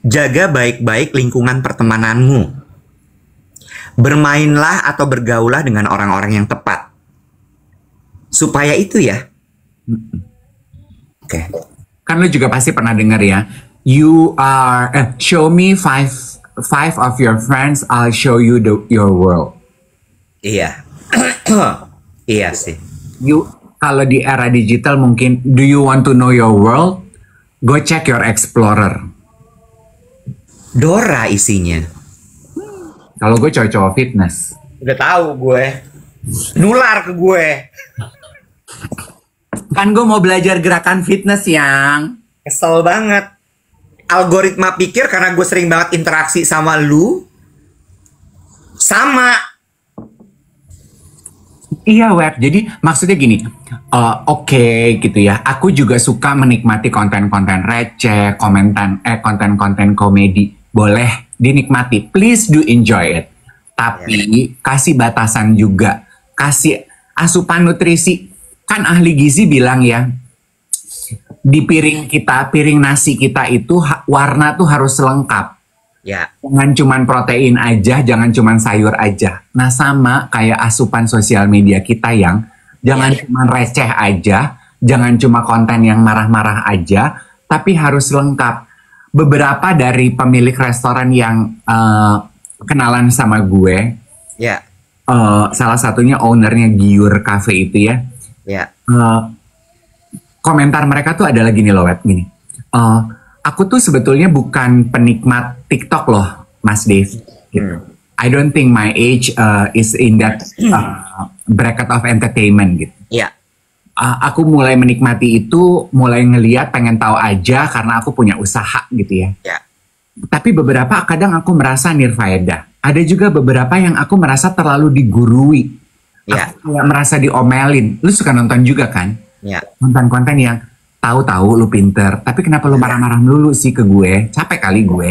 Jaga baik-baik lingkungan pertemananmu. Bermainlah atau bergaulah dengan orang-orang yang tepat. Supaya itu ya. Oke. Kan lu juga pasti pernah dengar ya. You are show me five of your friends, I'll show you your world. Iya. Iya sih. Kalau di era digital mungkin, do you want to know your world? Go check your Explorer. Dora isinya. Kalau gue cowok-cowok fitness. Udah tahu gue. Nular ke gue. Kan gue mau belajar gerakan fitness yang. Kesel banget. Algoritma pikir karena gue sering banget interaksi sama lu. Sama. Iya web, jadi maksudnya gini, oke, gitu ya. Aku juga suka menikmati konten-konten receh, konten-konten komedi. Boleh dinikmati, please do enjoy it. Tapi kasih batasan juga, kasih asupan nutrisi. Kan ahli gizi bilang ya, di piring nasi kita itu warna tuh harus lengkap. Ya. Jangan cuman protein aja, jangan cuman sayur aja. Nah sama kayak asupan sosial media kita yang jangan cuman receh aja, jangan cuma konten yang marah-marah aja, tapi harus lengkap. Beberapa dari pemilik restoran yang kenalan sama gue, salah satunya ownernya Giur Cafe itu ya, komentar mereka tuh adalah gini loh, gini. Aku tuh sebetulnya bukan penikmat TikTok loh, Mas Dave. Gitu. I don't think my age is in that bracket of entertainment gitu. Aku mulai menikmati itu, mulai ngeliat, pengen tahu aja karena aku punya usaha gitu ya. Tapi beberapa kadang aku merasa nirfaedah. Ada juga beberapa yang aku merasa terlalu digurui. Aku kayak merasa diomelin. Lu suka nonton juga kan? Konten-konten yang tahu-tahu lu pinter, tapi kenapa lu marah-marah melulu sih ke gue? Capek kali gue.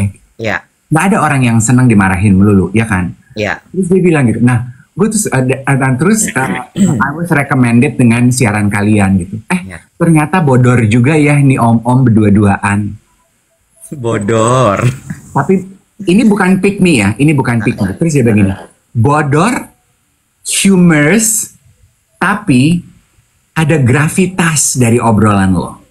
Nggak ada orang yang senang dimarahin melulu, ya kan? Terus dia bilang gitu. Nah, gue terus I was recommended dengan siaran kalian gitu. Ternyata bodor juga ya nih om-om berdua-duaan. Bodor. Tapi ini bukan pick me ya, ini bukan pick me. Terus dia begini, bodor, humorous, tapi ada gravitas dari obrolan lo.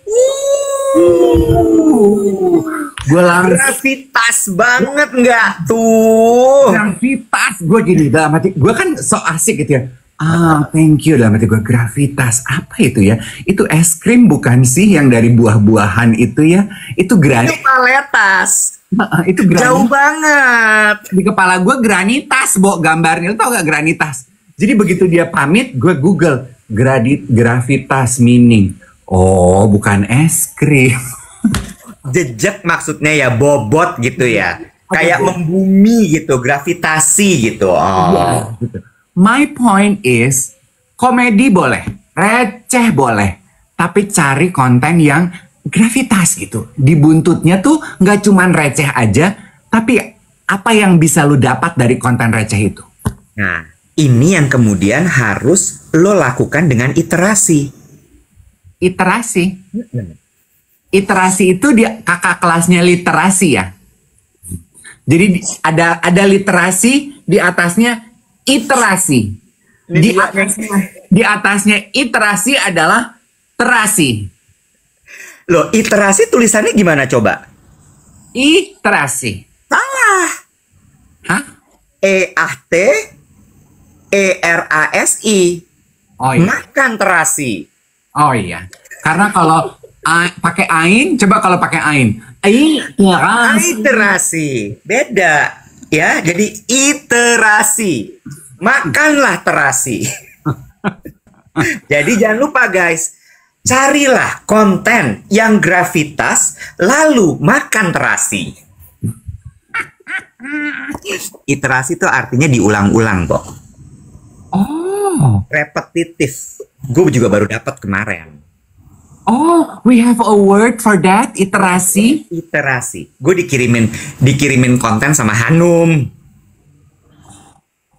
Gue langsung gravitas banget nggak tuh? Gravitas, gue gini dalam hati, gue kan so asik gitu ya. Thank you dalam hati gue, gravitas apa itu ya? Itu es krim bukan sih yang dari buah-buahan itu ya? Itu Itu paletas. Itu jauh banget. Di kepala gue granitas, gambarnya. Lo tau gak granitas? Jadi begitu dia pamit, gue Google gravitas meaning. Oh, bukan es krim. Jejak maksudnya ya, bobot gitu ya. Kayak membumi gitu, gravitasi gitu. Ya, gitu. My point is, komedi boleh, receh boleh, tapi cari konten yang gravitas gitu. Di buntutnya tuh nggak cuman receh aja, tapi apa yang bisa lu dapat dari konten receh itu? Nah, ini yang kemudian harus lo lakukan dengan iterasi. Iterasi itu dia kakak kelasnya literasi ya. Jadi ada literasi, di atasnya iterasi. Di atasnya iterasi adalah terasi. Loh, iterasi tulisannya gimana coba? Iterasi. Salah. Hah? EATERASI. Oh iya. Makan terasi. Oh iya. Karena kalau pakai ain, coba kalau pakai ain. Iterasi. Beda. Ya, jadi iterasi. Makanlah terasi. Jadi jangan lupa guys, carilah konten yang gravitas, lalu makan terasi. Iterasi itu artinya diulang-ulang, Bok. Oh. Repetitif. Gue juga baru dapat kemarin. Oh, we have a word for that, iterasi. Iterasi. Gue dikirimin konten sama Hanum.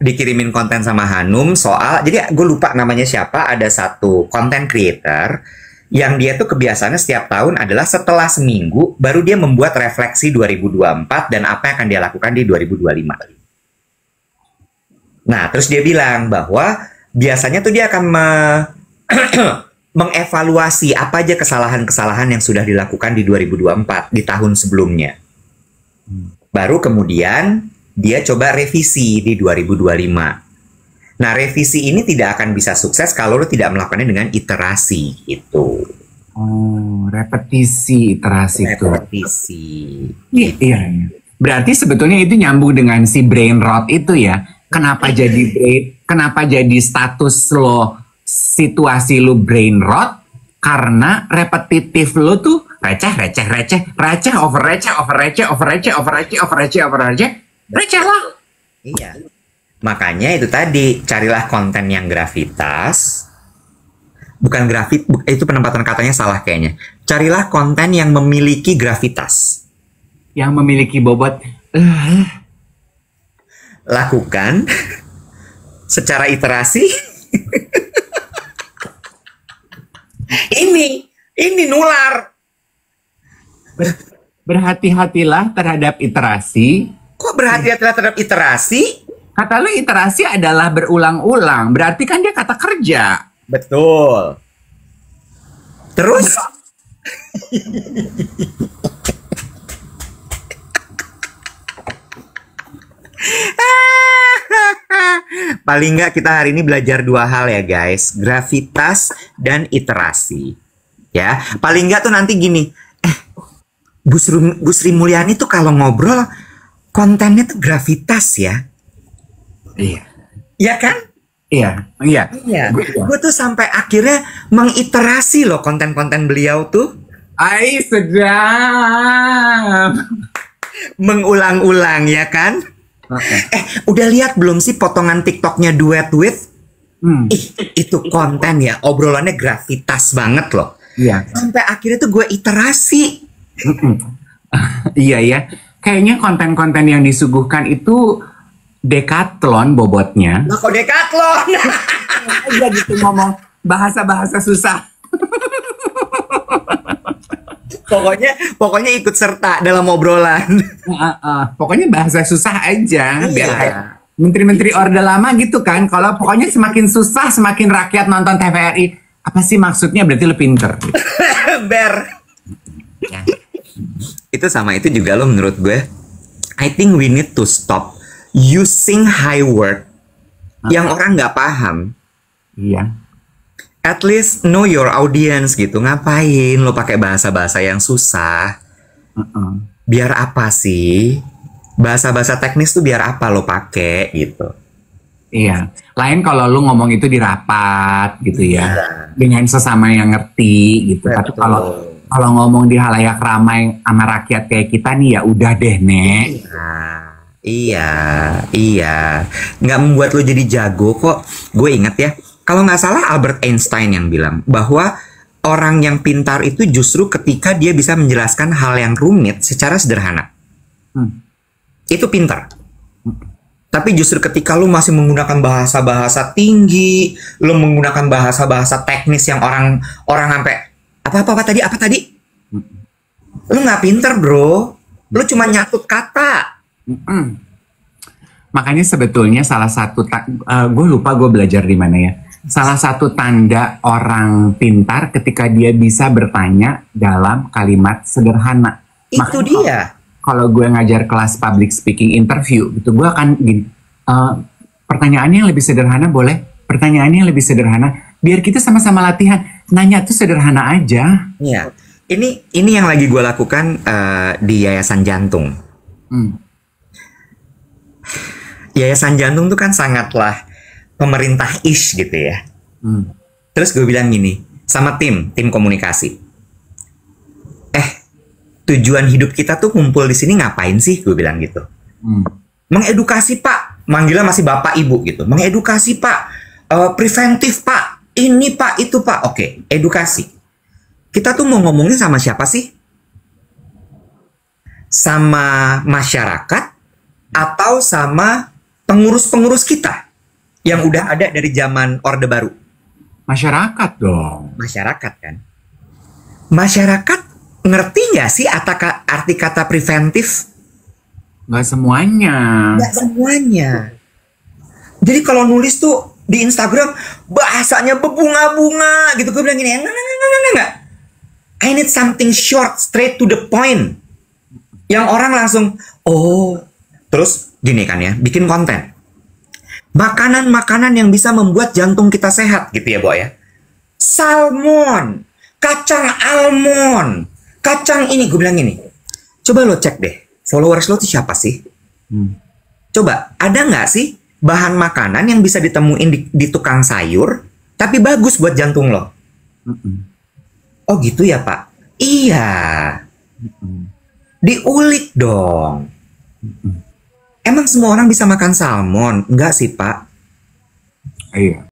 Dikirimin konten sama Hanum soal, jadi gue lupa namanya siapa, ada satu content creator Yang dia tuh kebiasaannya setiap tahun adalah setelah seminggu baru dia membuat refleksi 2024 dan apa yang akan dia lakukan di 2025. Nah, terus dia bilang bahwa biasanya tuh dia akan mengevaluasi apa aja kesalahan-kesalahan yang sudah dilakukan di 2024 di tahun sebelumnya. Baru kemudian dia coba revisi di 2025. Nah, revisi ini tidak akan bisa sukses kalau lo tidak melakukannya dengan iterasi gitu. Oh, repetisi, iterasi itu. Repetisi. Iya, iya. Berarti sebetulnya itu nyambung dengan si brain rot itu ya. Kenapa jadi status lo, situasi lo brain rot? Karena repetitif lo tuh receh lah. Iya. Makanya itu tadi, carilah konten yang gravitas. Bukan itu penempatan katanya salah kayaknya. Carilah konten yang memiliki gravitas. Yang memiliki bobot. Lakukan secara iterasi. Ini nular. Berhati-hatilah terhadap iterasi. Kok berhati-hatilah terhadap iterasi? Kata lu iterasi adalah berulang-ulang. Berarti kan dia kata kerja. Betul. Terus? Paling nggak kita hari ini belajar dua hal ya guys. Gravitas dan iterasi. Ya, paling nggak tuh nanti gini. Bu Sri Mulyani tuh kalau ngobrol kontennya tuh gravitas ya. Iya. Iya kan? Iya. Gue tuh sampai akhirnya mengiterasi loh konten-konten beliau tuh. Sedap. Mengulang-ulang ya kan? Udah lihat belum sih potongan TikToknya Duet With? Itu konten ya, obrolannya gravitas banget loh. Iya. Sampai akhirnya tuh gue iterasi. Iya ya. Kayaknya konten-konten yang disuguhkan itu Decathlon bobotnya. Nah, kok Decathlon? Iya gitu ngomong bahasa-bahasa susah. Pokoknya ikut serta dalam obrolan. Pokoknya bahasa susah aja. Iya. Biar kayak menteri-menteri Orde Lama gitu kan. Kalau pokoknya semakin susah, semakin rakyat nonton TVRI. Apa sih maksudnya? Berarti lu pinter. Ber. Ya. Itu sama itu juga loh menurut gue. I think we need to stop using high word yang orang nggak paham. Iya. At least know your audience gitu. Ngapain lo pakai bahasa-bahasa yang susah? Biar apa sih? Bahasa-bahasa teknis tuh biar apa lo pakai gitu? Iya. Lain kalau lu ngomong itu di rapat gitu ya, dengan sesama yang ngerti gitu. Tapi kalau ngomong di halayak ramai sama rakyat kayak kita nih ya udah deh, Nek. Iya. Nggak membuat lo jadi jago kok. Gue inget ya, kalau nggak salah Albert Einstein yang bilang bahwa orang yang pintar itu justru ketika dia bisa menjelaskan hal yang rumit secara sederhana. Itu pintar. Tapi justru ketika lo masih menggunakan bahasa-bahasa tinggi, lo menggunakan bahasa-bahasa teknis yang orang sampai apa tadi? Lo nggak pintar, bro. Lo cuma nyatut kata. Makanya sebetulnya salah satu gue lupa gue belajar di mana ya. Salah satu tanda orang pintar ketika dia bisa bertanya dalam kalimat sederhana. Itu makanya dia. Kalau gue ngajar kelas public speaking interview gitu, gue akan gini. Pertanyaannya yang lebih sederhana boleh? Pertanyaannya yang lebih sederhana. Biar kita sama-sama latihan. Nanya tuh sederhana aja. Iya. Ini yang lagi gue lakukan di Yayasan Jantung. Yayasan Jantung tuh kan sangatlah pemerintah-ish gitu ya. Terus gue bilang gini, sama tim komunikasi. Tujuan hidup kita tuh kumpul di sini ngapain sih? Gue bilang gitu. Mengedukasi Pak, manggilnya masih Bapak Ibu gitu. Mengedukasi Pak, preventif Pak, ini Pak, itu Pak. Oke, edukasi. Kita tuh mau ngomongin sama siapa sih? Sama masyarakat atau sama pengurus-pengurus kita yang udah ada dari zaman Orde Baru? Masyarakat dong. Masyarakat kan. Masyarakat ngerti nggak sih arti kata preventif? Nggak semuanya. Nggak semuanya. Jadi kalau nulis tuh di Instagram bahasanya berbunga-bunga gitu, gue bilang gini, enggak. I need something short, straight to the point. Yang orang langsung, oh, terus gini kan ya, bikin konten. Makanan-makanan yang bisa membuat jantung kita sehat gitu ya, Bo ya. Salmon, kacang almond, kacang ini, gue bilang gini. Coba lo cek deh, followers lo tuh siapa sih? Coba, ada nggak sih bahan makanan yang bisa ditemuin di tukang sayur, tapi bagus buat jantung lo? Oh gitu ya, Pak? Iya. Diulik dong. Emang semua orang bisa makan salmon? Enggak sih, Pak. Iya.